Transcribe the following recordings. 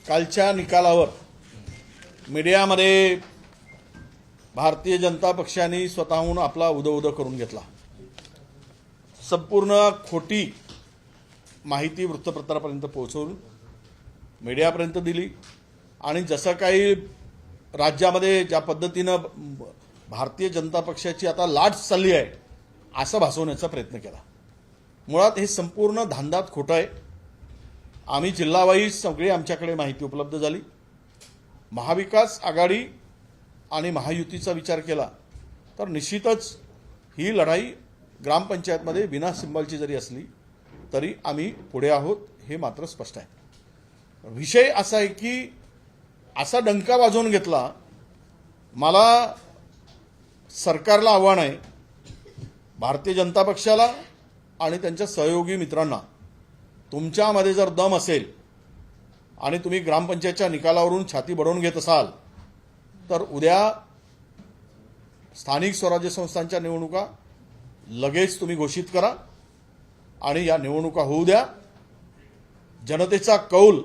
कालच्या निकालावर मीडियामध्ये भारतीय जनता पक्षाने स्वतःहून आपला उदो करून घेतला। संपूर्ण खोटी माहिती वृत्तपत्रापर्यंत पोहोचवून मीडियापर्यंत दिली आणि जसं काही राज्यामध्ये ज्या पद्धतीनं भारतीय जनता पक्षाची आता लाट चालली आहे असं भासवण्याचा प्रयत्न केला। मुळात हे संपूर्ण धांदात खोटं आहे। आम्ही जिल्हावाईज सगळी आमच्याकडे माहिती उपलब्ध झाली। महाविकास आघाडी आणि महायुतीचा विचार केला तर निश्चितच ही लढाई ग्रामपंचायतमध्ये बिना सिंबलची जरी असली तरी आम्ही पुढे आहोत, हे मात्र स्पष्ट आहे। विषय असा आहे की असा डंका वाजवून घेतला। मला सरकारला आव्हान आहे, भारतीय जनता पक्षाला आणि त्यांच्या सहयोगी मित्रांना, तुमच्यामध्ये जर दम असेल आणि तुम्ही ग्रामपंचायतच्या निकालावरून छाती बडवून घेत असाल तर उद्या स्थानिक स्वराज्य संस्थांच्या निवडणुका लगेच तुम्ही घोषित करा आणि या निवडणुका होऊ द्या। जनतेचा कौल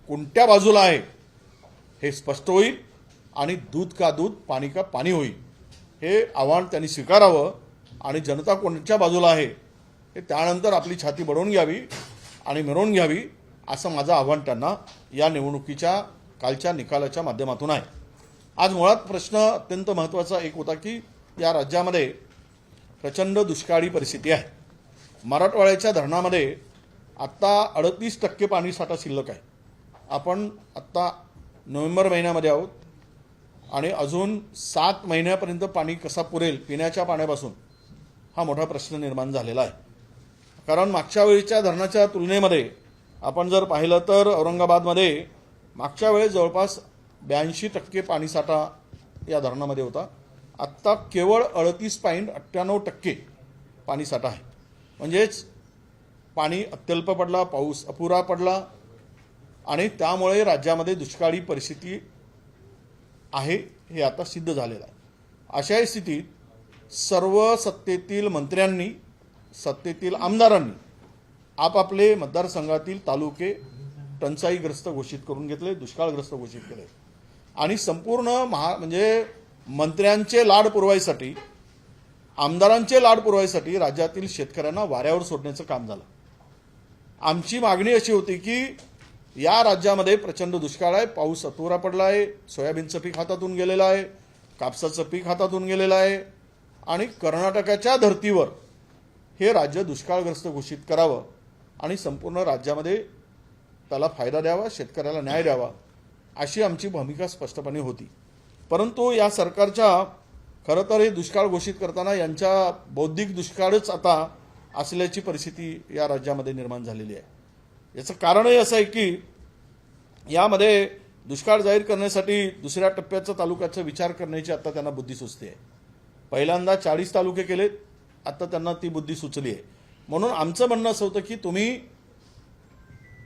कोणत्या बाजूला आहे हे स्पष्ट होईल आणि दूध का दूध पाणी का पाणी होईल, हे आव्हान त्यांनी स्वीकारावं आणि जनता कोणत्या बाजूला आहे हे त्यानंतर आपली छाती बडवून घ्यावी आणि मिरवून घ्यावी, असं माझं आव्हान त्यांना या निवडणुकीच्या कालच्या निकालाच्या माध्यमातून आहे। आज मुळात प्रश्न अत्यंत महत्त्वाचा एक होता की या राज्यामध्ये प्रचंड दुष्काळी परिस्थिती आहे। मराठवाड्याच्या धरणामध्ये आत्ता 38% पाणीसाठा शिल्लक आहे। आपण आत्ता नोव्हेंबर महिन्यामध्ये आहोत आणि अजून 7 महिन्यापर्यंत पाणी कसा पुरेल पिण्याच्या पाण्यापासून, हा मोठा प्रश्न निर्माण झालेला आहे। कारण मागच्या वेळीच्या धरणाच्या तुलनेमध्ये आपण जर पाहिलं तर औरंगाबादमध्ये मागच्या वेळेस जवळपास 82% पाणीसाठा या धरणामध्ये होता। आत्ता केवळ 38.98% पाणीसाठा आहे। म्हणजेच पाणी अत्यल्प पडला, पाऊस अपुरा पडला आणि त्यामुळे राज्यामध्ये दुष्काळी परिस्थिती आहे हे आता सिद्ध झालेलं आहे। अशा स्थितीत सर्व सत्तेतील मंत्र्यांनी, सत्तेतील आमदारांनी आपापले मतदारसंघातील तालुके टंचाईग्रस्त घोषित करून घेतले, दुष्काळग्रस्त घोषित केले आणि संपूर्ण म्हणजे मंत्र्यांचे लाड पुरवायसाठी, आमदारांचे लाड पुरवायसाठी राज्यातील शेतकऱ्यांना वाऱ्यावर सोडण्याचं काम झालं। आमची मागणी अशी होती की या राज्यामध्ये प्रचंड दुष्काळ आहे, पाऊस अपुरा पडला आहे, सोयाबीनचं पीक हातातून गेलेलं आहे, कापसाचं पीक हातातून गेलेलं आहे आणि कर्नाटकाच्या धर्तीवर हे राज्य दुष्काळग्रस्त घोषित करावं आणि संपूर्ण राज्यामध्ये त्याला फायदा द्यावा, शेतकऱ्याला न्याय द्यावा, अशी आमची भूमिका स्पष्टपणे होती। परंतु या सरकारच्या खरं तर हे दुष्काळ घोषित करताना यांच्या बौद्धिक दुष्काळच आता असल्याची परिस्थिती या राज्यामध्ये निर्माण झालेली आहे। याचं कारणही असं आहे की यामध्ये दुष्काळ जाहीर करण्यासाठी दुसऱ्या टप्प्याचा तालुक्याचा विचार करण्याची आता त्यांना बुद्धी सुचते आहे। पहिल्यांदा 40 तालुके केलेत, आता त्यांना ती बुद्धी सुचली आहे। म्हणून आमचं म्हणणं असं होतं की तुम्ही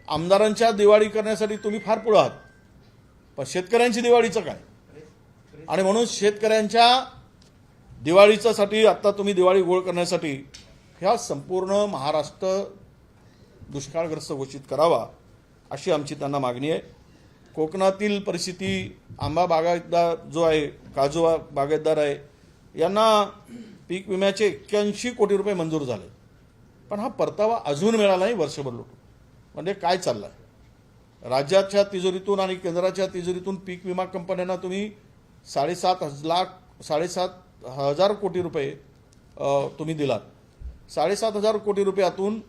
आमदारांच्या दिवाळी करण्यासाठी तुम्ही फार पुढे आहात, पण शेतकऱ्यांची दिवाळीचं काय? आणि म्हणून शेतकऱ्यांच्या दिवाळीच्यासाठी आता तुम्ही दिवाळी गोळ करण्यासाठी ह्या संपूर्ण महाराष्ट्र दुष्काळग्रस्त घोषित करावा, अशी आमची त्यांना मागणी आहे। कोकणातील परिस्थिती, आंबा बागायतदार जो आहे, काजू बागायतदार आहे, यांना पीक विम्याचे 81 कोटी रुपये मंजूर झाले, पण हा परतावा अजून मिळाला नाही वर्षभर लुटून। म्हणजे काय चाललं आहे? राज्याच्या तिजोरीतून आणि केंद्राच्या तिजोरीतून पीक विमा कंपन्यांना तुम्ही 7,500 कोटी रुपये तुम्ही दिलात। 7,500 कोटी रुपयातून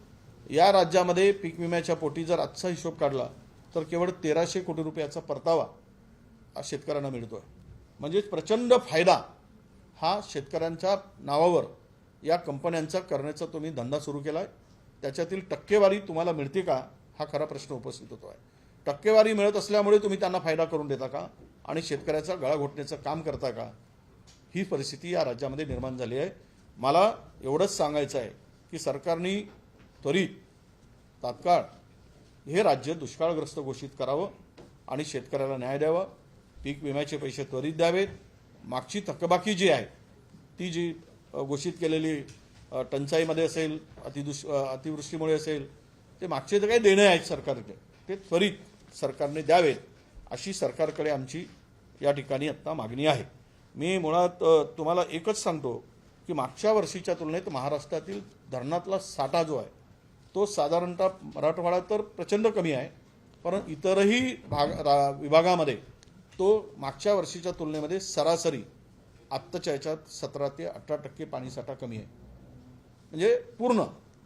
या राज्यामध्ये पीक विम्याच्या पोटी जर आजचा हिशोब काढला तर केवळ 1,300 कोटी रुपयाचा परतावा शेतकऱ्यांना मिळतोय। म्हणजेच प्रचंड फायदा हा शेतकऱ्यांच्या नावावर या कंपन्यांचा करण्याचा तुम्ही धंदा सुरू केलाय। त्याच्यातील टक्केवारी तुम्हाला मिळते का, हा खरा प्रश्न उपस्थित होतो आहे। टक्केवारी मिळत असल्यामुळे तुम्ही त्यांना फायदा करून देता का आणि शेतकऱ्याचा गळा घोटण्याचं काम करता का, ही परिस्थिती या राज्यामध्ये निर्माण झाली आहे। मला एवढंच सांगायचं आहे की सरकारने त्वरित तात्काळ हे राज्य दुष्काळग्रस्त घोषित करावं आणि शेतकऱ्याला न्याय द्यावा, पीक विम्याचे पैसे त्वरित द्यावेत, मागची थकबाकी जी आहे ती जी घोषित केलेली टंचाईमध्ये असेल, अतिवृष्टीमुळे असेल, ते मागचे जे काही देणे आहेत सरकारचे ते त्वरित सरकारने द्यावेत अशी सरकारकडे आमची या ठिकाणी आत्ता मागणी आहे. मी मुळात तुम्हाला एकच सांगतो की मागच्या वर्षीच्या तुलनेत महाराष्ट्रातील धरणातला साठा जो आहे तो साधारणतः मराठवाडा तर प्रचंड कमी आहे, पण इतरही विभागामध्ये तो मागच्या वर्षीच्या तुलनेमध्ये सरासरी आत्ताच्या याच्यात 17 ते 18% पाणीसाठा कमी आहे. म्हणजे पूर्ण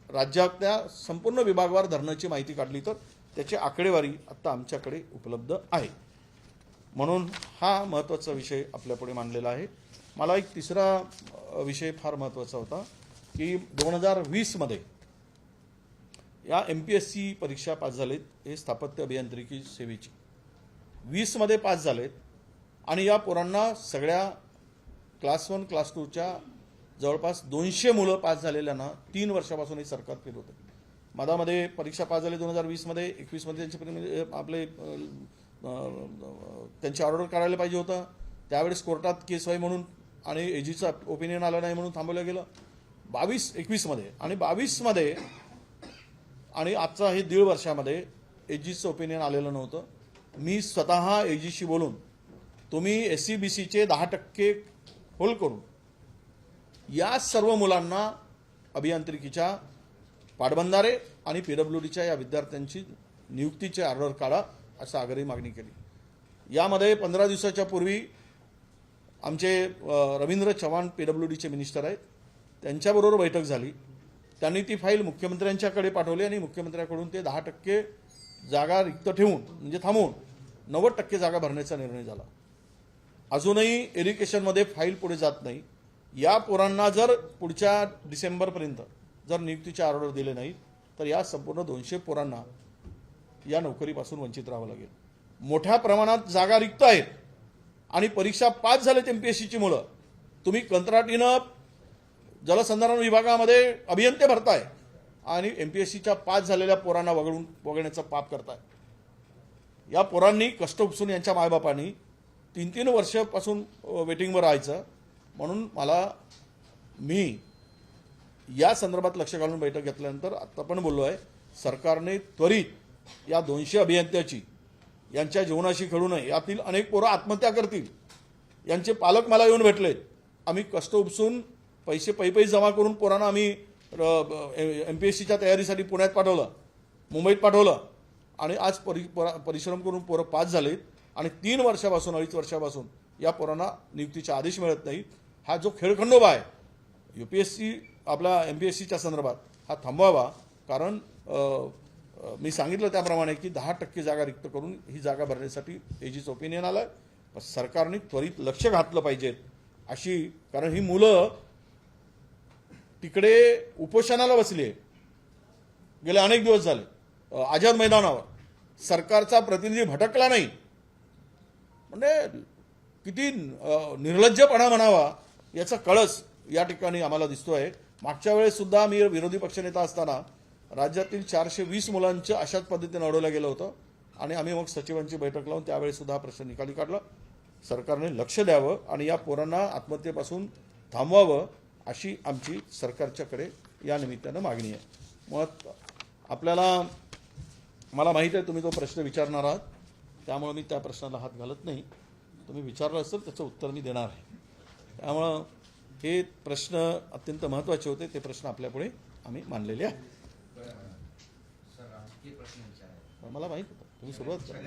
राज्यातल्या संपूर्ण विभागवार धरणाची माहिती काढली तर त्याची आकडेवारी आत्ता आमच्याकडे उपलब्ध आहे. म्हणून हा महत्त्वाचा विषय आपल्यापुढे मांडलेला आहे. मला एक तिसरा विषय फार महत्त्वाचा होता की 2020 मध्ये या MPSC परीक्षा पास झालेत, हे स्थापत्य अभियांत्रिकी सेवेची 20 मध्ये पास झालेत आणि या पोरांना सगळ्या क्लास 1 क्लास 2च्या जवळपास 200 मुलं पास झालेल्यांना 3 वर्षापासून हे सरकार फिरवतं. मधामध्ये परीक्षा पास झाली 2020 मध्ये, 21 मध्ये त्यांचे त्यांची ऑर्डर काढायला पाहिजे होतं. त्यावेळेस कोर्टात केस व्हावी म्हणून आणि एजीचा ओपिनियन आलं नाही म्हणून थांबवलं गेलं 21 मध्ये. आणि 22 मध्ये आणि आजचा हे 1.5 वर्षामध्ये एजीचं ओपिनियन आलेलं नव्हतं. मी स्वतः एजीशी बोलून तुम्ही SCBCचे 10% होल्ड करून या सर्व मुलांना अभियांत्रिकीच्या पाटबंधारे आणि PWDच्या या विद्यार्थ्यांची नियुक्तीचे ऑर्डर काढा असं आग्रही मागणी केली. यामध्ये 15 दिवसाच्या पूर्वी आमचे रवींद्र चव्हाण PWDचे मिनिस्टर आहेत, त्यांच्याबरोबर बैठक झाली. त्यांनी ती फाईल मुख्यमंत्र्यांच्याकडे पाठवली आणि मुख्यमंत्र्यांकडून ते 10% जागा रिक्त ठेवून म्हणजे थांबवून 90% जागा भरण्याचा निर्णय झाला. अजूनही एज्युकेशनमध्ये फाईल पुढे जात नाही. या पोरांना जर पुढच्या डिसेंबरपर्यंत जर नियुक्तीचे ऑर्डर दिले नाही तर या संपूर्ण 200 पोरांना या नोकरीपासून वंचित राहावं लागेल. मोठ्या प्रमाणात जागा रिक्त आहेत आणि परीक्षा पास झालेत MPSCची मुलं. तुम्ही कंत्राटीनं जलसंधारण विभागामध्ये अभियंते भरताय आणि MPSCच्या पास झालेल्या पोरांना वगळण्याचं पाप करताय. या पोरांनी कष्ट उपसून यांच्या मायबापांनी 3-3 वर्षापासून वेटिंगवर राहायचं. म्हणून मी या संदर्भात लक्ष घालून बैठक घेतल्यानंतर आता पण बोललो आहे, सरकारने त्वरित या 200 अभियंत्याची यांच्या जीवनाशी खेळू नये. यातील अनेक पोरं आत्महत्या करतील. यांचे पालक मला येऊन भेटले. आम्ही कष्ट उपसून पैसे पै जमा करून पोरांना आम्ही MPSCच्या तयारीसाठी पुण्यात पाठवलं, मुंबईत पाठवलं आणि आज परिश्रम करून पोरं पास झालेत आणि 3 वर्षापासून 2.5 वर्षापासून या पोरांना नियुक्तीचे आदेश मिळत नाहीत. हा जो खेळखंडोबा आहे UPSC आपला MPSCच्या संदर्भात हा थांबवावा. कारण मी सांगितलं त्याप्रमाणे की 10% जागा रिक्त करून ही जागा भरण्यासाठी एजीचं ओपिनियन आलं. सरकारने त्वरित लक्ष घातलं पाहिजेत अशी, कारण ही मुलं तिकडे उपोषणाला बसली आहे. गेले अनेक दिवस झाले आझाद मैदानावर. सरकारचा प्रतिनिधी भटकला नाही. म्हणजे किती निर्लज्जपणा म्हणावा याचा कळस या ठिकाणी आम्हाला दिसतोय. मागच्या वेळेस सुद्धा मी विरोधी पक्षनेता असताना राज्यातील 420 मुलांचं अशाच पद्धतीने अडवलं गेलं होतं आणि आम्ही मग सचिवांची बैठक लावून त्यावेळेस सुद्धा हा प्रश्न निकाली काढला. सरकारने लक्ष द्यावं आणि या पोरांना आत्महत्येपासून थांबवावं अशी आमची सरकारच्याकडे या निमित्तानं मागणी आहे. मग मला माहीत आहे तुम्ही तो प्रश्न विचारणार आहात, त्यामुळे मी त्या प्रश्नाला हात घालत नाही. तुम्ही विचारलं असेल त्याचं उत्तर मी देणार आहे. त्यामुळं हे प्रश्न अत्यंत महत्त्वाचे होते. ते प्रश्न आपल्यापुढे आम्ही मांडलेले आहेत. मला माहित होतं तुम्ही सुरुवात करा.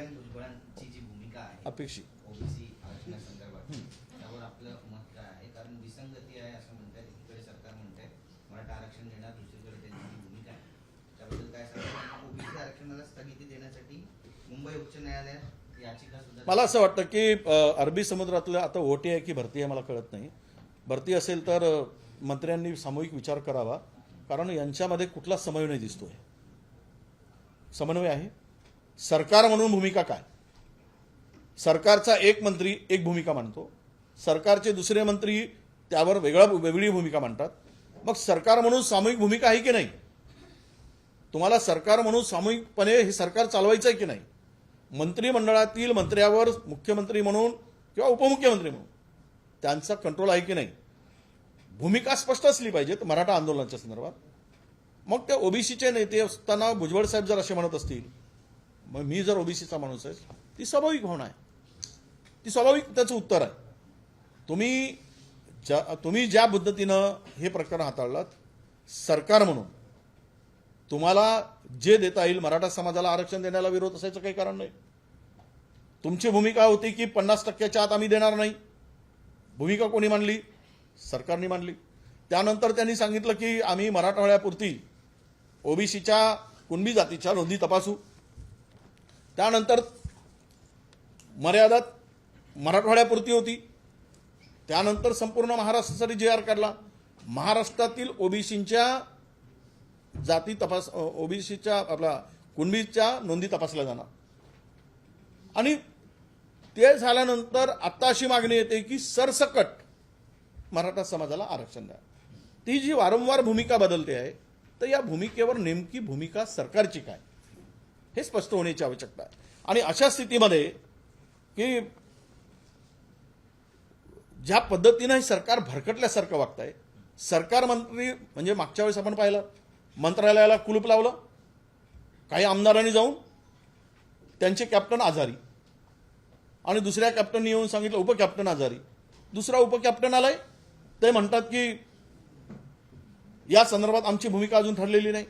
जी भूमिका आहे अपेक्षित ओबीसी आरक्षणासंदर्भात त्यावर आपलं मत काय आहे? कारण विसंगती आहे असं म्हणतात. एकीकडे सरकार म्हणतंय मराठा आरक्षण देणार, दुसरीकडे त्यांची जी भूमिका आहे त्याबद्दल काय सांगतात? ओबीसी आरक्षणाला स्थगिती देण्यासाठी मुंबई उच्च न्यायालयात याचिका सुद्धा. मला असं वाटतं की अरबी समुद्रातलं आता ओटी आहे की भरती आहे मला कळत नाही. भरती असेल तर मंत्र्यांनी सामूहिक विचार करावा, कारण यांच्यामध्ये कुठला समन्वय दिसतोय. समन्वय आहे सरकार म्हणून भूमिका काय? सरकारचा एक मंत्री एक भूमिका मांडतो, सरकारचे दुसरे मंत्री त्यावर वेगळी भूमिका मांडतात. मग सरकार म्हणून सामूहिक भूमिका आहे की नाही? तुम्हाला सरकार म्हणून सामूहिकपणे हे सरकार चालवायचं आहे की नाही? मंत्रिमंडळातील मंत्र्यावर मुख्यमंत्री म्हणून किंवा उपमुख्यमंत्री म्हणून त्यांचा कंट्रोल आहे की नाही? भूमिका स्पष्ट असली पाहिजे मराठा आंदोलनाच्या संदर्भात. मग ते ओबीसीचे नेते असताना भुजबळ साहेब जर असे म्हणत असतील, मग मी जर ओबीसीचा माणूस आहे, ती स्वाभाविक भावना आहे, ती स्वाभाविक त्याचं उत्तर आहे. तुम्ही ज्या पद्धतीनं हे प्रकरण हाताळलं, सरकार म्हणून तुम्हाला जे देता येईल मराठा समाजाला आरक्षण देण्याला विरोध असायचं काही कारण नाही. तुमची भूमिका होती की 50% आत आम्ही देणार नाही. भूमिका कोणी मांडली? सरकारने मांडली. त्यानंतर त्यांनी सांगितलं की आम्ही मराठवाड्यापुरती ओबीसीच्या कुणबी जातीच्या नोंदी तपासू. त्यानंतर मर्यादा मराठवाड्यापुरती होती. त्यानंतर संपूर्ण महाराष्ट्रासाठी जे आर काढला. महाराष्ट्रातील ओबीसीच्या जाती तपास, ओबीसीच्या आपला कुणबीच्या नोंदी तपासल्या जाणार. आणि ते झाल्यानंतर आता अशी मागणी येते की सरसकट मराठा समाजाला आरक्षण द्या. ती जी वारंवार भूमिका बदलते आहे, तर या भूमिकेवर नेमकी भूमिका सरकारची काय हे स्पष्ट होण्याची आवश्यकता आहे. आणि अशा स्थितीमध्ये की ज्या पद्धतीनं हे सरकार भरकटल्यासारखं वागतंय, सरकार मंत्री म्हणजे मागच्या वेळेस आपण पाहिलं मंत्रालयाला कुलूप लावलं, काही आमदारांनी जाऊन त्यांचे कॅप्टन आजारी आणि दुसऱ्या कॅप्टननी येऊन सांगितलं उपकॅप्टन आजारी. दुसरा उपकॅप्टन आलाय, ते म्हणतात की या संदर्भात आमची भूमिका अजून ठरलेली नाही,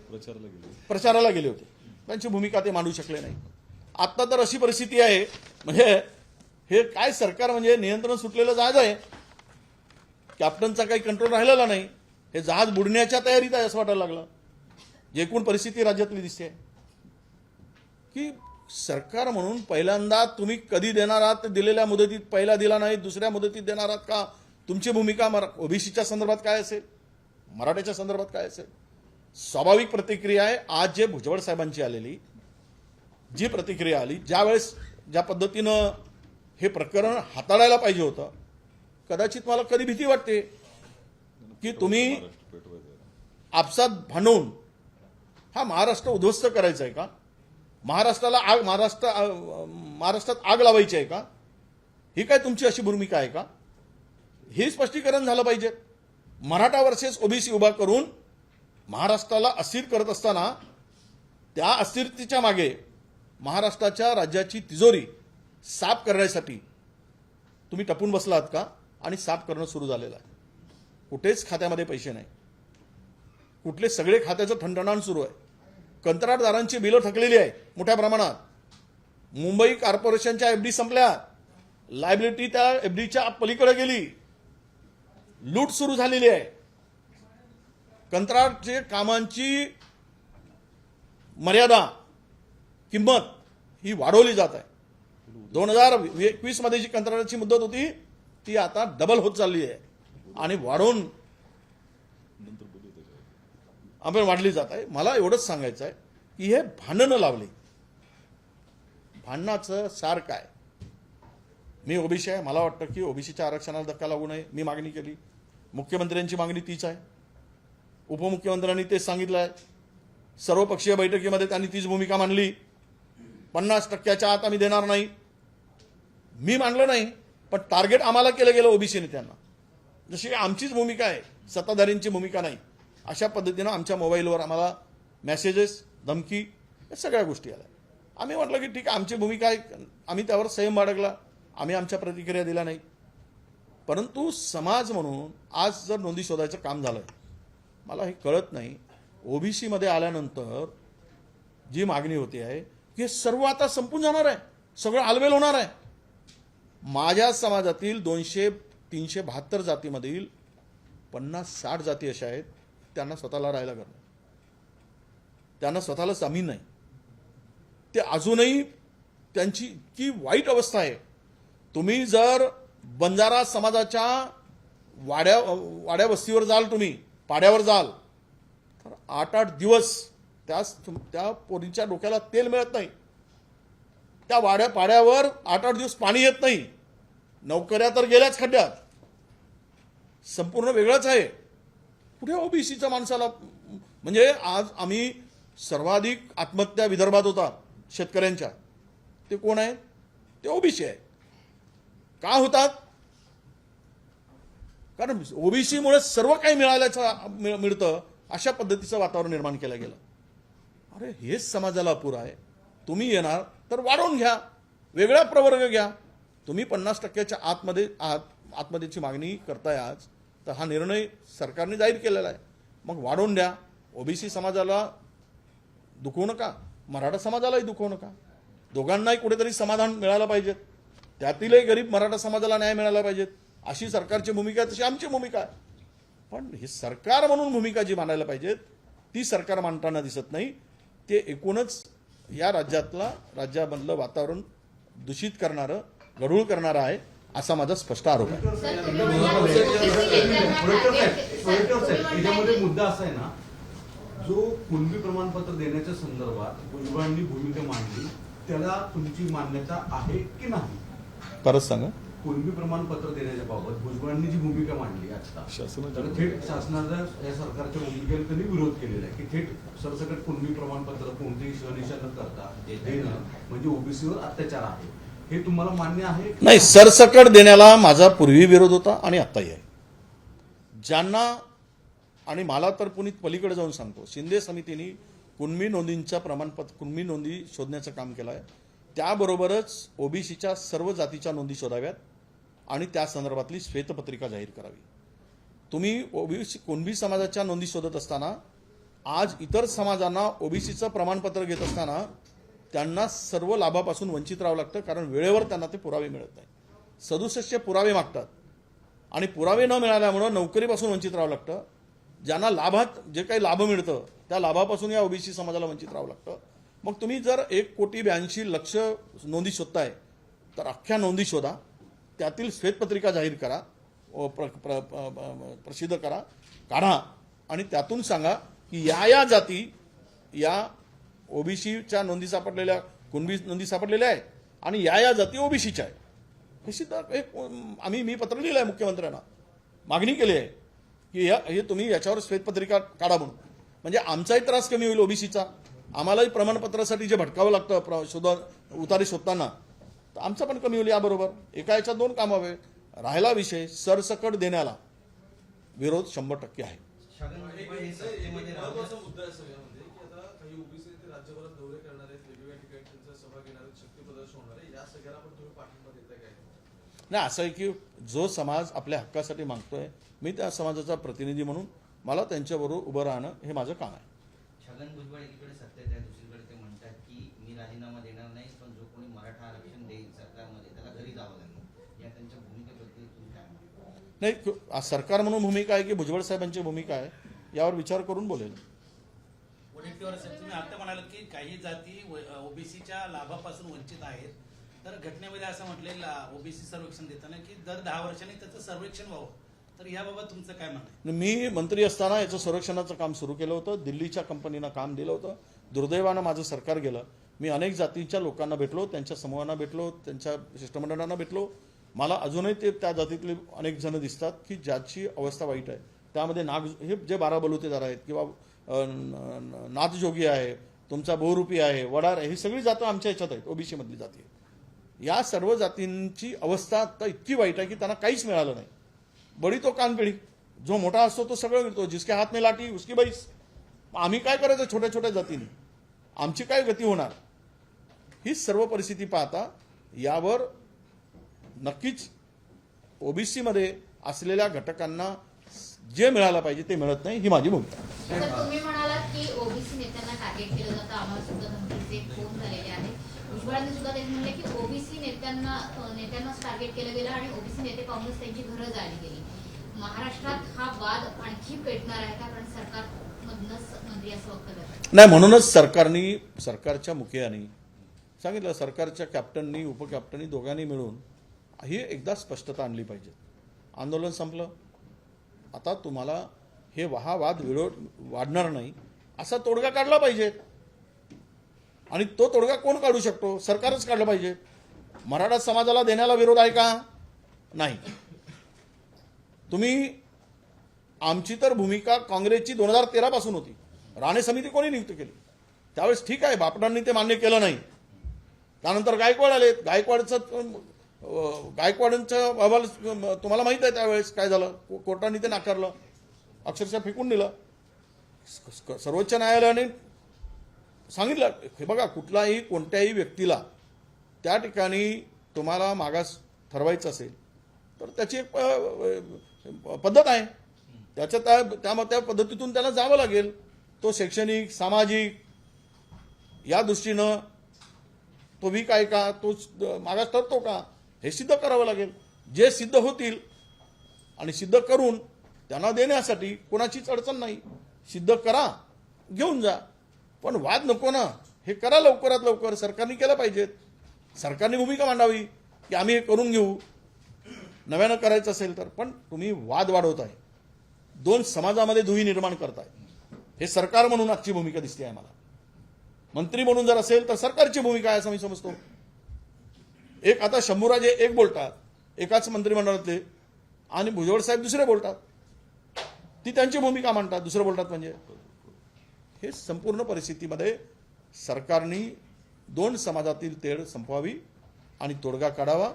प्रचाराला गेले होते, त्यांची भूमिका ते मांडू शकले नाही. आता तर अशी परिस्थिती आहे, म्हणजे हे काय सरकार म्हणजे नियंत्रण सुटलेलं जहाज आहे, कॅप्टनचा काही कंट्रोल राहिलेला नाही, हे जहाज बुडण्याच्या तयारीत आहे असं वाटायला लागलं. जे एकूण परिस्थिती राज्यातली दिसते की सरकार म्हणून पहिल्यांदा तुम्ही कधी देणार आहात, दिलेल्या मुदतीत पहिला दिला नाही, दुसऱ्या मुदतीत देणार आहात का? तुमची भूमिका ओबीसीच्या संदर्भात काय असेल, मराठ्याच्या संदर्भात काय असेल? स्वाभाविक प्रतिक्रिया आहे. आज जे भुजबळ साहेबांची आलेली जी प्रतिक्रिया आली, ज्यावेळेस ज्या पद्धतीनं हे प्रकरण हाताळायला पाहिजे होतं, कदाचित मला कधी भीती वाटते की तुम्ही आपसात भांडून हा महाराष्ट्र उद्ध्वस्त करायचा आहे का? महाराष्ट्रात आग लावायची आहे का? ही काय तुमची अशी भूमिका आहे का? हे स्पष्टीकरण झालं पाहिजे. मराठा वर्सेस ओबीसी उभा करून महाराष्ट्राला अस्थिर करत असताना त्या अस्थिरतेच्या मागे महाराष्ट्राच्या राज्याची तिजोरी साफ करण्यासाठी तुम्ही टपून बसला आहात का? आणि साफ करणं सुरू झालेलं आहे. कुठेच खात्यामध्ये पैसे नाही, कुठले सगळे खात्याचं ठणठणाण सुरू आहे. कंत्राटदारांची बिलं थकलेली आहे मोठ्या प्रमाणात. मुंबई कॉर्पोरेशनच्या एफडी संपल्या, लायबिलिटी त्या एफडीच्या पलीकडे गेली, लूट सुरू झालेली आहे. कंत्राटचे कामांची मर्यादा किंमत ही वाढवली जात आहे. 2021 मध्ये जी कंत्राटाची मुदत होती ती आता डबल होत चालली आहे आणि वाढून आपण वाढली जात आहे. मला एवढंच सांगायचं आहे की हे भांडणं लावली, भांडणाचं सार काय? मी ओबीसी आहे, मला वाटतं की ओबीसीच्या आरक्षणाला धक्का लागू नये. मी मागणी केली, मुख्यमंत्र्यांची मागणी तीच आहे, उपमुख्यमंत्र्यांनी तेच सांगितलं आहे. सर्वपक्षीय बैठकीमध्ये त्यांनी तीच भूमिका मांडली. 50% आत आम्ही देणार नाही. मी मांडलं नाही, पण टार्गेट आम्हाला केलं गेलं ओबीसी नेत्यांना. जशी की आमचीच भूमिका आहे, सत्ताधाऱ्यांची भूमिका नाही. अशा पद्धतीनं आमच्या मोबाईलवर आम्हाला मेसेजेस, धमकी, या सगळ्या गोष्टी आल्या. आम्ही म्हटलं की ठीक आहे, आमची भूमिका आहे, आम्ही त्यावर संयम बाळगला, आम्ही आमच्या प्रतिक्रिया दिल्या नाही. परंतु समाज म्हणून आज जर नोंदी शोधायचं काम झालंय, मला हे कळत नाही. ओबीसीमध्ये आल्यानंतर जी मागणी होती आहे की सर्व आता संपून जाणार आहे, सगळं आलबेल होणार आहे. माझ्या समाजातील 200-372 जातीमधील 50-60 जाती अशा आहेत त्यांना स्वतःला राहायला करणं, त्यांना स्वतःला जमीन नाही. ते अजूनही त्यांची इतकी वाईट अवस्था आहे. तुम्ही जर बंजारा समाजाच्या वाड्या वस्तीवर जाल, तुम्ही पाड्यावर जाल, तर 8-8 दिवस त्या पोरीच्या डोक्याला तेल मिळत नाही. त्या पाड्यावर 8-8 दिवस पाणी येत नाही. नोकऱ्या तर गेल्याच खड्ड्यात. संपूर्ण वेगळंच आहे. कुठे ओबीसीच्या माणसाला, म्हणजे आज आम्ही सर्वाधिक आत्महत्या विदर्भात होता शेतकऱ्यांच्या, ते कोण आहेत? ते ओबीसी आहे. का होतात? कारण ओबीसीमुळे सर्व काही मिळतं अशा पद्धतीचं वातावरण निर्माण केलं गेलं. अरे हेच समाजाला अपुरं आहे. तुम्ही येणार तर वाढवून घ्या, वेगळा प्रवर्ग घ्या. तुम्ही 50%च्या आतमध्येची मागणी करताय आज, तर हा निर्णय सरकारने जाहीर केलेला आहे. मग वाढवून द्या. ओबीसी समाजाला दुखवू नका, मराठा समाजालाही दुखवू नका. दोघांनाही कुठेतरी समाधान मिळालं पाहिजे. त्यातीलही गरीब मराठा समाजाला न्याय मिळाला पाहिजे, अशी सरकारची भूमिका आहे, तशी आमची भूमिका आहे. पण ही सरकार म्हणून भूमिका जी मांडायला पाहिजे ती सरकार मांडताना दिसत नाही. ते एकूणच या राज्यामधलं वातावरण दूषित करणारं, गढूळ करणारं आहे, असा माझा स्पष्ट आरोप आहे. याच्यामध्ये मुद्दा असा आहे ना, जो कुणबी प्रमाणपत्र देण्याच्या संदर्भात भुजबळांनी भूमिका मांडली, त्याला तुमची मान्यता आहे की नाही? परत सांगा. कुणबी प्रमाणपत्र देण्याच्या बाबत भुजबळांनी जी भूमिका मांडली आता, तर थेट शासनाच्या या सरकारच्या भूमिकेला त्यांनी विरोध केलेला आहे की थेट सरसकट कुणबी प्रमाणपत्र कोणतेही शहनिशा न करता देणं म्हणजे ओबीसीवर अत्याचार आहे. हे तुम्हाला मान्य आहे? नाही, सरसकट देण्याला माझा पूर्वी विरोध होता आणि आत्ताही आहे. ज्यांना, आणि मला तर पुनीत पलीकडे जाऊन सांगतो, शिंदे समितीने कुणबी नोंदींच्या कुणबी नोंदी शोधण्याचं काम केलं आहे. त्याबरोबरच ओबीसीच्या सर्व जातीच्या नोंदी शोधाव्यात आणि त्या संदर्भातली श्वेतपत्रिका जाहीर करावी. तुम्ही ओबीसी कुणबी समाजाच्या नोंदी शोधत असताना आज इतर समाजांना ओबीसीचं प्रमाणपत्र घेत असताना त्यांना सर्व लाभापासून वंचित राहावं लागतं, कारण वेळेवर त्यांना ते पुरावे मिळत नाही. 67 पुरावे मागतात आणि पुरावे न मिळाल्यामुळं नोकरीपासून वंचित राहावं लागतं. ज्यांना लाभात जे काही लाभ मिळतं त्या लाभापासून या ओबीसी समाजाला वंचित राहावं लागतं. मग तुम्ही जर 1,82,00,000 नोंदी शोधताय तर अख्ख्या नोंदी शोधा, त्यातील श्वेतपत्रिका जाहीर करा, प्रसिद्ध करा, काढा आणि त्यातून सांगा की या जाती या ओबीसीच्या नोंदी सापडलेल्या, कुणबी नोंदी सापडलेल्या आहे आणि या जाती ओबीसीच्या आहे. हे सिद्ध मी पत्र लिहिलं आहे मुख्यमंत्र्यांना, मागणी केली आहे की हे तुम्ही याच्यावर श्वेतपत्रिका काढा म्हणून. म्हणजे आमचाही त्रास कमी होईल ओबीसीचा. आम्हालाही प्रमाणपत्रासाठी जे भटकावं लागतं उतारी शोधताना, तर आमचं पण कमी होईल. याबरोबर एका याच्यात दोन कामं हवे. राहिला विषय सरसकट देण्याला विरोध 100% आहे. महत्वाचा मुद्दा आहे सगळ्यामध्ये की आता काही ओबीसी राज्यभरात दौरे करणार आहेत, वेगवेगळ्या ठिकाणी त्यांचा सभा घेणार आहेत, शक्ती प्रदर्शन होणार आहे, या सगळ्याला पण तुम्ही पाठिंबा देताय काय? नाही, असं आहे की जो समाज आपल्या हक्कासाठी मागतोय, मी त्या समाजाचा प्रतिनिधी म्हणून मला त्यांच्याबरोबर उभं राहणं हे माझं काम आहे. छगन भुजबळ एकीकडे सत्तेत आहे, दुसरीकडे ते म्हणतात की मी राजीनामा देणार नाही, पण जो कोणी मराठा आरक्षण देईल सरकारमध्ये त्याला घरी जावं लागेल. या त्यांच्या भूमिकेबद्दल तुम्ही काय म्हणता? नाही, सरकार म्हणून भूमिका आहे की भुजबळ साहेबांची भूमिका आहे, यावर विचार करून बोलेल. तुम्ही आता म्हणालात की काही जाती ओबीसीच्या लाभापासून वंचित आहेत, तर घटनेमध्ये असं म्हटलेलं ओबीसी सर्वेक्षण देताना की दर 10 वर्षांनी त्याचं सर्वेक्षण व्हावं, तर याबाबत तुमचं काय म्हणणं आहे? मी मंत्री असताना याचं सर्वेक्षणाचं काम सुरू केलं होतं. दिल्लीच्या कंपनीनं काम दिलं होतं. दुर्दैवानं माझं सरकार गेलं. मी अनेक जातीच्या लोकांना भेटलो, त्यांच्या समूहांना भेटलो, त्यांच्या शिष्टमंडळांना भेटलो. मला अजूनही ते त्या जातीतले अनेक जण दिसतात की ज्याची अवस्था वाईट आहे. त्यामध्ये हे जे 12 बलुतेदार आहेत किंवा नाथजोगी आहे, तुमचा बहुरूपी आहे, वडार आहे, ही सगळी जातं आमच्या ह्याच्यात आहेत, ओबीसी मधली जाती आहेत. या सर्व जातींची अवस्था आता इतकी वाईट आहे की त्यांना काहीच मिळालं नाही. बडी तो कान पिढी, जो मोठा असतो तो सगळं मिळतो, जिसके हात में लाठी उसकी बैस. आम्ही काय करायचं छोट्या छोट्या जातींनी? आमची काय गती होणार? ही सर्व परिस्थिती पाहता यावर नक्कीच ओबीसी मध्ये असलेल्या घटकांना जे मिळालं पाहिजे ते मिळत नाही, ही माझी भूमिका. सर, तुम्ही म्हणालात की ओबीसी नेत्यांना टार्गेट केलं जातं, आम्हाला सुद्धा धमकीचे फोन झालेले आहेत. भुजबळांनी सुद्धा तेच म्हणले की ओबीसी नेत्यांनाच टार्गेट केलं गेलं आणि ओबीसी नेते काँग्रेस त्यांची घरं जाळली गेली. महाराष्ट्रात हा वाद आणखी पेटणार आहे का? कारण सरकारमधनंच मंत्री असं वक्तव्य करतात. नाही, म्हणूनच सरकारच्या मुखियानी सांगितलं, सरकारच्या कॅप्टननी उपकॅप्टननी दोघांनी मिळून ही एकदा स्पष्टता आणली पाहिजे. आंदोलन संपलं, आता तुम्हाला हे वाद वाढणार नाही असा तोडगा काढला पाहिजे. आणि तो तोडगा कोण काढू शकतो? सरकारच काढला पाहिजे. मराठा समाजाला देण्याला विरोध आहे का? नाही. तुम्ही, आमची तर भूमिका काँग्रेसची 2013 पासून होती. राणे समिती कोणी नियुक्त केली त्यावेळेस ठीक आहे, बापटांनी ते मान्य केलं नाही. त्यानंतर गायकवाड आले. गायकवाडांचा अहवाल तुम्हाला माहित आहे त्यावेळेस काय झालं. कोर्टाने ते नाकारलं, अक्षरशः फेकून दिलं. सर्वोच्च न्यायालयाने सांगितलं, हे बघा, कुठलाही कोणत्याही व्यक्तीला त्या ठिकाणी तुम्हाला मागास ठरवायचं असेल तर त्याची एक पद्धत आहे, त्या पद्धतीतून त्याला जावं लागेल. तो शैक्षणिक, सामाजिक या दृष्टीनं तो वीक आहे का, तो मागास ठरतो का, हे सिद्ध करावं लागेल. जे सिद्ध होतील आणि सिद्ध करून त्यांना देण्यासाठी कोणाचीच अडचण नाही. सिद्ध करा, घेऊन जा, पण वाद नको ना. हे करा लवकरात लवकर. सरकारने केलं पाहिजे. सरकारने भूमिका मांडावी की आम्ही हे करून घेऊ, नव्यानं करायचं असेल तर. पण तुम्ही वाद वाढवताय, दोन समाजामध्ये दुही निर्माण करताय. हे सरकार म्हणून आजची भूमिका दिसते आहे मला. मंत्री म्हणून जर असेल तर सरकारची भूमिका आहे असं मी समजतो. एक आता शंभूराजे एक बोलतात एकाच मंत्रिमंडळातले आणि भुजबळ साहेब दुसरे बोलतात, ती त्यांची भूमिका मांडतात, दुसरे बोलतात. म्हणजे हे संपूर्ण परिस्थितीमध्ये सरकारने दोन समाजातील तेढ संपवावी आणि तोडगा काढावा.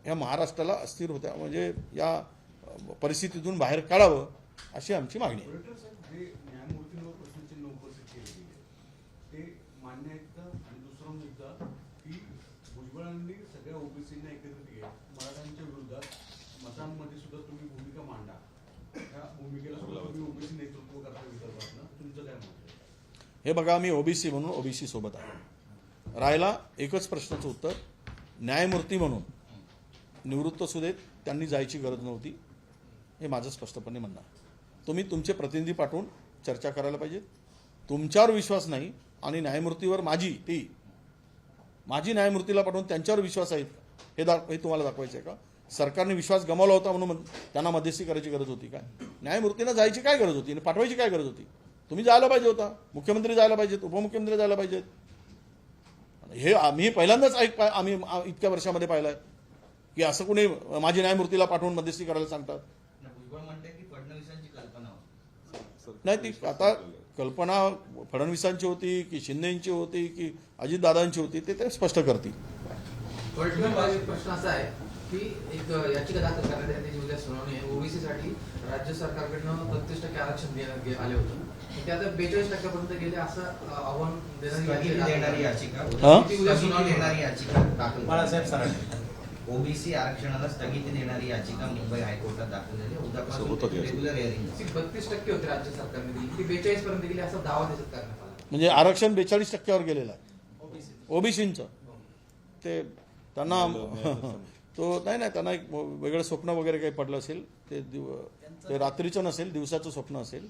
या महाराष्ट्राला अस्थिर होत्या म्हणजे या परिस्थितीतून बाहेर काढावं अशी आमची मागणी आहे. ऑडिटर साहेब, जे न्यायमूर्तींवर प्रश्नचिन्ह उपस्थित केले गेले ते मान्य आहेत का? आणि दुसरा मुद्दा की भुजबळांनी सगळ्या ओबीसींना एकत्रित घेत मराठ्यांच्या विरोधात मतांमध्ये सुद्धा तुम्ही भूमिका मांडा, त्या भूमिकेला सुद्धा तुम्ही ओबीसी नेतृत्व करता विदर्भातनं, तुमचं काय मत आहे? हे बघा, मी ओबीसी म्हणून ओबीसी सोबत आहे. राहिला एकच प्रश्नाचं उत्तर, न्यायमूर्ती म्हणून निवृत्त सुदेत त्यांनी जायची गरज नव्हती, हे माझं स्पष्टपणे म्हणणं आहे. तुम्ही तुमचे प्रतिनिधी पाठवून चर्चा करायला पाहिजे. तुमच्यावर विश्वास नाही आणि न्यायमूर्तीवर माझी न्यायमूर्तीला पाठवून त्यांच्यावर विश्वास आहे हे तुम्हाला दाखवायचं आहे का? सरकारने विश्वास गमावला होता म्हणून त्यांना मध्यस्थी करायची गरज होती काय? न्यायमूर्तींना जायची काय गरज होती आणि पाठवायची काय गरज होती? तुम्ही जायला पाहिजे होता, मुख्यमंत्री जायला पाहिजेत, उपमुख्यमंत्री जायला पाहिजेत. हे आम्ही पहिल्यांदाच आम्ही इतक्या वर्षामध्ये पाहिलंय की असं कोणी माझी न्यायमूर्तीला पाठवून मध्यस्थी करायला सांगतात. भुजबळ म्हणते की फडणवीसांची कल्पना होती. नाही, ती आता कल्पना फडणवीसांची होती की शिंदेची होती की अजितदादांची होती ते स्पष्ट करतील. प्रश्न असा आहे की एक याचिका दाखल करण्यात आली, त्याची उद्या सुनावणी आहे. ओबीसीसाठी राज्य सरकारकडनं 32% आरक्षण देण्यात आले होते, ते आता 42% गेले असं आव्हान देणारी याचिका दाखल बाळासाहेब सरांनी ओबीसी आरक्षणाला स्थगिती देणारी याचिका मुंबई हायकोर्टात दाखल झाली. उद्यापासून रेग्युलर हिअरिंग 32% होते राज्य सरकारने दिली, ती 42 पर्यंत गेली असा दावा त्याच्यात करण्यात आला. म्हणजे आरक्षण 42% गेलेलं आहे ओबीसींचं. ते त्यांना तो नाही त्यांना एक वेगळं स्वप्न वगैरे काही पडलं असेल, ते रात्रीचं नसेल, दिवसाचं स्वप्न असेल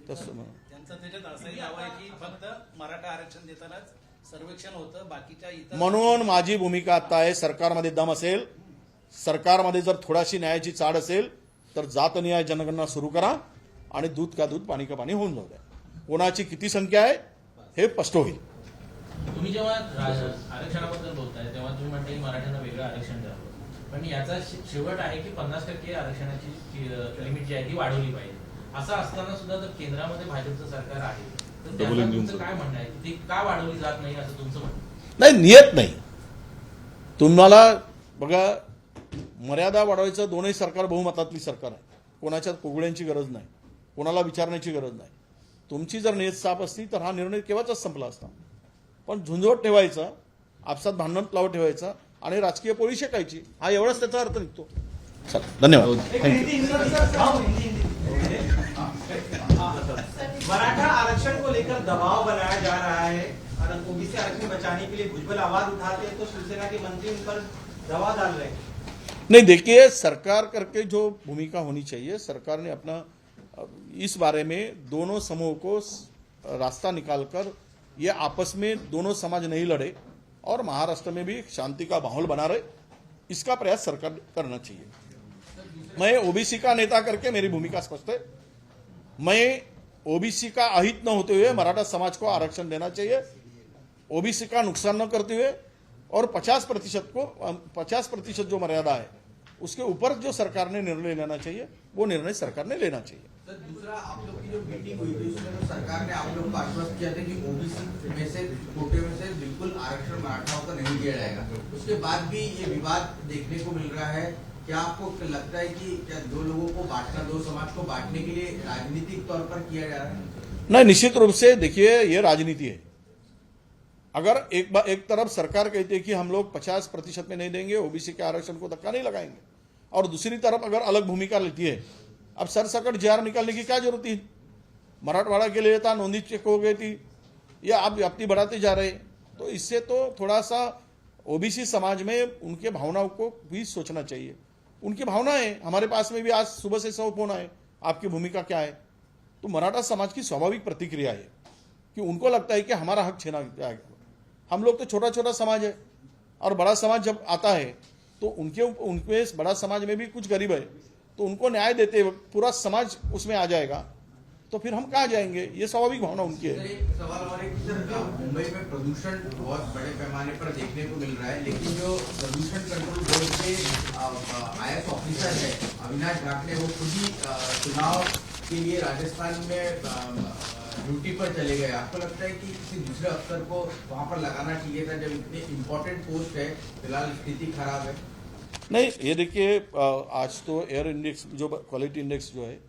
तसं. त्यांचं त्याच्यात असंही दावा आहे की फक्त मराठा आरक्षण देतानाच सर्वेक्षण होतं, बाकीच्या इतर. म्हणून माझी भूमिका आता आहे, सरकारमध्ये दम असेल, सरकारमध्ये जर थोडाशी न्यायाची चाड असेल तर जातनिहाय जनगणना सुरू करा आणि दूध का दूध पाणी का पाणी होऊन जाऊ द्या. कोणाची किती संख्या आहे हे स्पष्ट होईल. तुम्ही जेव्हा आरक्षणाबद्दल बोलताय तेव्हा तुम्ही म्हणताय मराठ्यांना वेगळं आरक्षण द्यावं, पण याचा शेवट आहे की 50% आरक्षणाची लिमिट जी आहे ती वाढवली पाहिजे. असं असताना सुद्धा जर केंद्रामध्ये भाजपचं सरकार आहे तर त्याला तुमचं काय म्हणणं आहे, ती का वाढवली जात नाही असं तुमचं म्हणणं? नाही, नियत नाही. तुम्हाला बघा, मर्यादा वाढवायचं दोनही सरकार बहुमतातली सरकार आहे. कोणाच्यात कुगड्यांची गरज नाही, कोणाला विचारण्याची गरज नाही. तुमची जर नियत साफ असती तर हा निर्णय केव्हाचाच संपला असता. पण झुंजवट ठेवायचा, आपसात भांडण लावत ठेवायचा आणि राजकीय पोळी शेकायची, हा एवढाच त्याचा अर्थ निघतो. चला, धन्यवाद. थँक्यू. मराठा आरक्षण को लेकर दबाव बनाया जा रहा है और ओबीसी आरक्षण बचाने के लिए भुजबल आवाज उठाते हैं तो शिवसेना के मंत्री उन पर दबाव डाल रहे हैं. नहीं, देखिए, सरकार करके जो भूमिका होनी चाहिए, सरकार ने अपना इस बारे में दोनों समूह को रास्ता निकालकर ये आपस में दोनों समाज नहीं लड़े और महाराष्ट्र में भी शांति का माहौल बना रहे, इसका प्रयास सरकार करना चाहिए. मैं ओबीसी का नेता करके मेरी भूमिका स्पष्ट है. मैं ओबीसी का अहित न होते हुए मराठा समाज को आरक्षण देना चाहिए, ओबीसी का नुकसान न करते हुए, और 50% जो मर्यादा है उसके ऊपर जो सरकार ने निर्णय लेना चाहिए वो निर्णय सरकार ने लेना चाहिए. सर, दूसरा, आप लोग की जो मीटिंग हुई थी उसमें तो सरकार ने आप लोग को आश्वस्त किया था कि ओबीसी में से कोटे में से बिल्कुल आरक्षण मराठाओं को नहीं दिया जाएगा. उसके बाद भी ये विवाद देखने को मिल रहा है. क्या आपको लगता है कि क्या दो लोगों को बांटना, दो समाज को बांटने के लिए राजनीतिक तौर पर किया जा रहा है? नहीं, निश्चित रूप से देखिए, ये राजनीति है. अगर एक तरफ सरकार कहती है कि हम लोग 50% में नहीं देंगे, ओबीसी के आरक्षण को धक्का नहीं लगाएंगे, और दूसरी तरफ अगर अलग भूमिका लेती है, अब सरसकट जेआर निकालने की क्या जरूरत थी? मराठवाड़ा के लिए था, नोंदी चेक हो गई थी, या आप व्याप्ति बढ़ाते जा रहे। तो इससे तो थोड़ा सा ओबीसी समाज में उनके भावनाओं को भी सोचना चाहिए। उनकी भावनाएं हमारे पास में भी आज सुबह से 100 फोन आए, आपकी भूमिका क्या है? तो मराठा समाज की स्वाभाविक प्रतिक्रिया है कि उनको लगता है कि हमारा हक छीना जाएगा। हम लोग तो छोटा छोटा समाज है, और बड़ा समाज जब आता है तो उनके बड़ा समाज में भी कुछ गरीब है, तो उनको न्याय देते वक्त पूरा समाज उसमें आ जाएगा, तो फिर हम कहाँ जाएंगे? ये स्वाभाविक भावना उनकी है। एक सवाल और है कि सर, मुंबई में प्रदूषण बहुत बड़े पैमाने पर देखने को मिल रहा है, लेकिन जो प्रदूषण कंट्रोल बोर्ड के IAS ऑफिसर है अविनाश ढाकणे, वो खुद ही चुनाव के लिए राजस्थान में ड्यूटी पर चले गए। आपको लगता है कि किसी दूसरे अफसर को वहां पर लगाना चाहिए था, जब इतने इम्पोर्टेंट पोस्ट है? फिलहाल स्थिति खराब है। नहीं, ये देखिए, आज तो एयर इंडेक्स, जो क्वालिटी इंडेक्स जो है,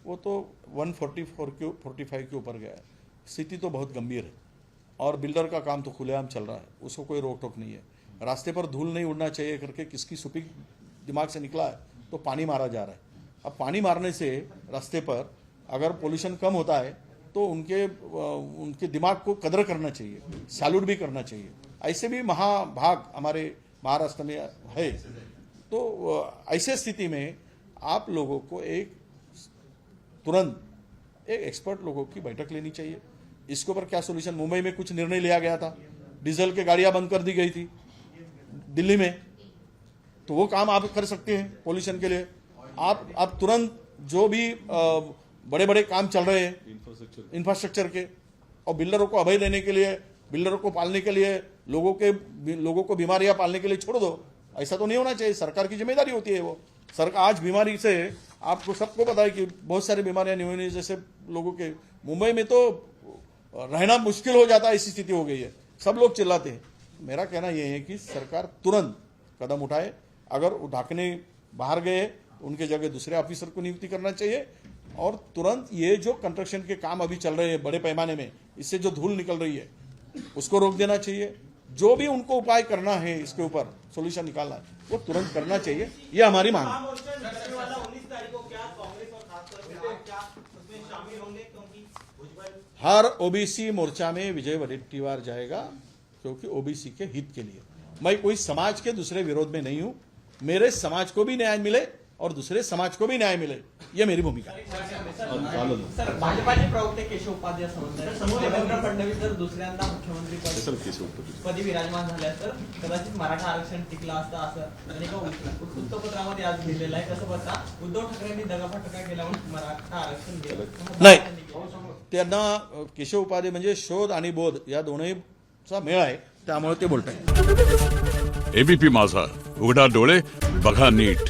वो तो 144 के ऊपर गया है। स्थिति तो बहुत गंभीर है, और बिल्डर का काम तो खुलेआम चल रहा है, उसको कोई रोक टोक नहीं है। रास्ते पर धूल नहीं उड़ना चाहिए करके किसकी सुपी दिमाग से निकला है, तो पानी मारा जा रहा है। अब पानी मारने से रास्ते पर अगर पोल्यूशन कम होता है तो उनके दिमाग को कदर करना चाहिए, सैल्यूट भी करना चाहिए। ऐसे भी महाभाग हमारे महाराष्ट्र में है। तो ऐसे स्थिति में आप लोगों को तुरंत एक एक्सपर्ट लोगों की बैठक लेनी चाहिए। इसके ऊपर क्या सोल्यूशन? मुंबई में कुछ निर्णय लिया गया था, डीजल की गाड़ियां बंद कर दी गई थी दिल्ली में, तो वो काम आप कर सकते हैं पोल्यूशन के लिए। आप तुरंत जो भी बड़े बड़े काम चल रहे हैं इंफ्रास्ट्रक्चर के, और बिल्डरों को अभय देने के लिए, बिल्डरों को पालने के लिए, लोगों को बीमारियां पालने के लिए छोड़ दो। ऐसा तो नहीं होना चाहिए, सरकार की जिम्मेदारी होती है वो। सरकार आज बीमारी से आपको सबको पता है कि बहुत सारी बीमारियां न्यूमोनिया जैसे लोगों के, मुंबई में तो रहना मुश्किल हो जाता है, ऐसी स्थिति हो गई है, सब लोग चिल्लाते हैं। मेरा कहना यह है कि सरकार तुरंत कदम उठाए। अगर ढाकने बाहर गए, उनके जगह दूसरे ऑफिसर को नियुक्ति करना चाहिए, और तुरंत ये जो कंस्ट्रक्शन के काम अभी चल रहे हैं बड़े पैमाने में, इससे जो धूल निकल रही है उसको रोक देना चाहिए। जो भी उनको उपाय करना है, इसके ऊपर सोल्यूशन निकालना है, वो तुरंत करना चाहिए। ये हमारी मांग है। 19 तारीख को क्या कांग्रेस और खासतौर से आप क्या उसमें शामिल होंगे? क्योंकि भुजबल हर ओबीसी मोर्चा में विजय वडेट्टीवार जाएगा, क्योंकि ओबीसी के हित के लिए। मैं कोई समाज के दूसरे विरोध में नहीं हूं। मेरे समाज को भी न्याय मिले और दूसरे समाज को भी न्याय मिले, यह मेरी भूमिका है। सर, भाजपाचे प्रवक्ते केशव उपाध्ये असं म्हणतात, देवेंद्र फडणवीस जर दुसऱ्यांदा मुख्यमंत्रीपदी विराजमान झाले तर कदाचित मराठा आरक्षण टिकलं असतं, असं आणि वृत्तपत्रामध्ये आज लिहिलेलं आहे। कसं बघता, उद्धव ठाकरेंनी दगाफटका केला म्हणून मराठा आरक्षण दिलं नाही, त्यांना केशव उपाध्ये म्हणजे शोध आणि बोध या दोन्हीचा मेळ आहे, त्यामुळे ते बोलत आहेत। एबीपी माझा, उघडा डोळे बघा नीट।